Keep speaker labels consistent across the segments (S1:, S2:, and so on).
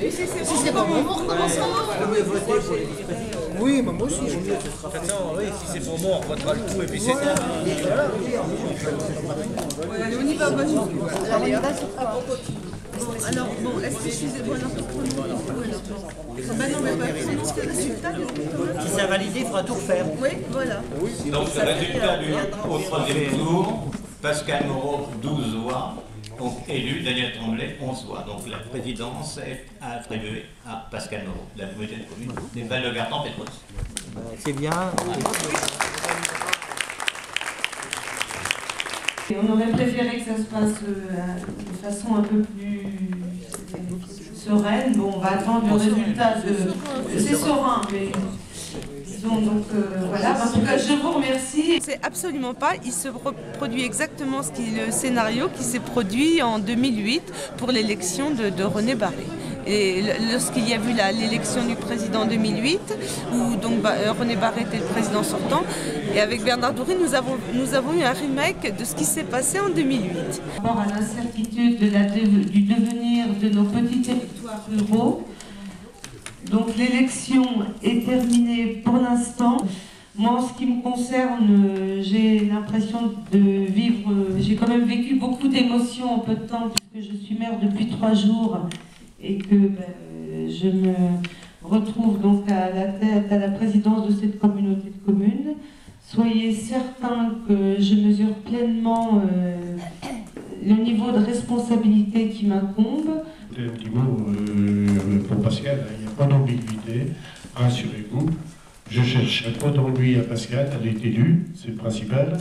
S1: Si c'est pas bon, on recommencera.
S2: Oui, mais moi aussi.
S3: Oui, si c'est pour moi, on votera le tout et puis c'est tout.
S1: Allez, on y va, moi je... Allez, on va sur quoi? Alors, bon, est-ce que excusez-moi, alors bah non, mais pas forcément le résultat.
S2: Si c'est validé, il faudra tout refaire.
S1: Oui, voilà.
S4: Donc le résultat au troisième tour, Pascal Moreau, 12 voix. Donc élu, Daniel Tremblay, 11 voix. Donc la présidence est attribuée à Pascal Moreau, de la communauté de communes des Val-de-Gartan-Pétros.
S2: C'est bien.
S5: Et on aurait préféré que ça se passe de façon un peu plus sereine. Bon, on va attendre le résultat de... C'est serein, mais... Disons, donc voilà, en tout cas je vous remercie.
S1: C'est absolument pas, il se reproduit exactement le scénario qui s'est produit en 2008 pour l'élection de René Barré. Et lorsqu'il y a eu l'élection du président en 2008, où donc René Barré était le président sortant, et avec Bernard Doury, nous avons eu un remake de ce qui s'est passé en 2008.
S5: Par rapport à l'incertitude du devenir de nos petits territoires ruraux, donc l'élection est terminée pour l'instant. Moi, en ce qui me concerne, j'ai l'impression de vivre... J'ai quand même vécu beaucoup d'émotions en peu de temps, puisque je suis maire depuis 3 jours et que je me retrouve donc à la tête, à la présidence de cette communauté de communes. Soyez certains que je mesure pleinement le niveau de responsabilité qui m'incombe.
S6: Un petit mot pour Pascal, il n'y a pas d'ambiguïté, rassurez-vous. Je cherche pas d'ennui à Pascal, elle est élue, c'est le principal.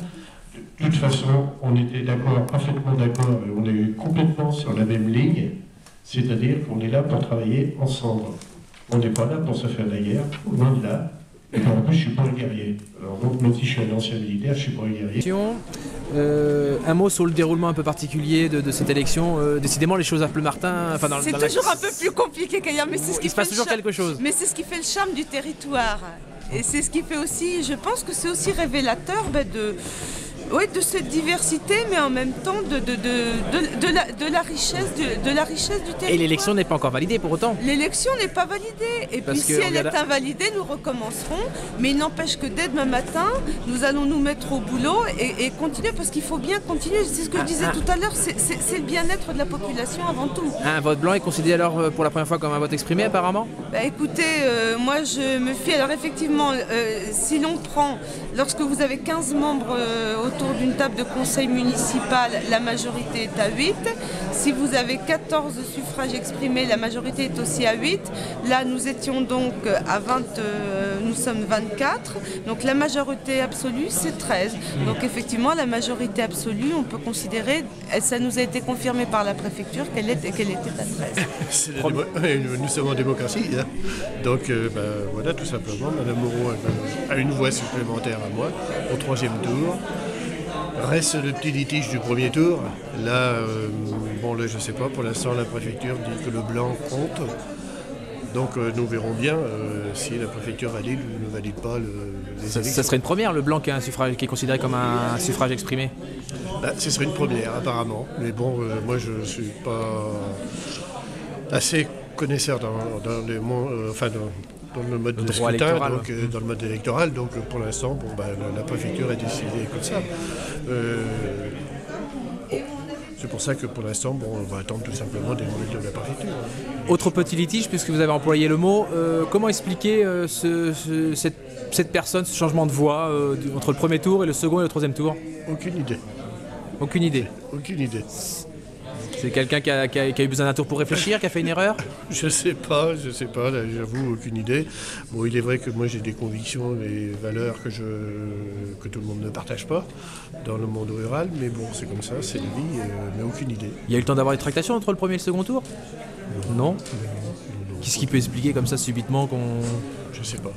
S6: De toute façon, on était d'accord, parfaitement d'accord, et on est complètement sur la même ligne, c'est-à-dire qu'on est là pour travailler ensemble. On n'est pas là pour se faire la guerre, loin de là. Et en plus, je suis pas un guerrier. Alors donc, même si je suis un ancien militaire, je suis pas un guerrier.
S7: Un mot sur le déroulement un peu particulier de cette élection. Décidément, les choses à Pleumartin... Enfin,
S1: c'est toujours un peu plus compliqué qu'ailleurs, mais c'est ce qui
S7: se passe toujours quelque chose.
S1: Mais c'est ce qui fait le charme du territoire. Et c'est ce qui fait aussi, je pense que c'est aussi révélateur de cette diversité, mais en même temps de la richesse du territoire.
S7: Et l'élection n'est pas encore validée pour autant.
S1: L'élection n'est pas validée. Et puis si elle est invalidée, nous recommencerons. Mais il n'empêche que dès demain matin, nous allons nous mettre au boulot et continuer, parce qu'il faut bien continuer. C'est ce que je disais tout à l'heure, c'est le bien-être de la population avant tout.
S7: Un vote blanc est considéré alors pour la première fois comme un vote exprimé apparemment?
S1: Écoutez, moi je me fie, alors effectivement, si l'on prend, lorsque vous avez 15 membres autour d'une table de conseil municipal, la majorité est à 8. Si vous avez 14 suffrages exprimés, la majorité est aussi à 8. Là, nous étions donc à 20, nous sommes 24. Donc la majorité absolue, c'est 13. Donc effectivement, la majorité absolue, on peut considérer, ça nous a été confirmé par la préfecture qu'elle était à 13.
S6: Nous sommes en démocratie, hein. Donc voilà, tout simplement, Madame Moreau a une voix supplémentaire à moi au 3e tour. Reste le petit litige du premier tour. Là, là, je ne sais pas, pour l'instant, la préfecture dit que le blanc compte. Donc nous verrons bien si la préfecture valide ou ne valide pas les élections.
S7: Ça serait une première, le blanc qui est considéré comme un suffrage exprimé?
S6: Ce serait une première, apparemment. Mais bon, moi, je ne suis pas assez connaisseur dans le mode de scrutin, dans le mode électoral, donc pour l'instant, la préfecture a décidé comme ça. C'est pour ça que pour l'instant, on va attendre tout simplement des nouvelles de la préfecture.
S7: Autre petit litige, puisque vous avez employé le mot, comment expliquer cette personne, ce changement de voix entre le premier tour et le second et le 3e tour?
S6: Aucune idée.
S7: Aucune idée?
S6: Aucune idée.
S7: C'est quelqu'un qui a eu besoin d'un tour pour réfléchir, qui a fait une erreur?
S6: Je sais pas, là, j'avoue, aucune idée. Bon, il est vrai que moi j'ai des convictions, des valeurs que tout le monde ne partage pas dans le monde rural, mais bon, c'est comme ça, c'est la vie, mais aucune idée.
S7: Il y a eu le temps d'avoir des tractations entre le premier et le second tour? Non. Qu'est-ce qui peut expliquer comme ça subitement qu'on...
S6: Je sais pas.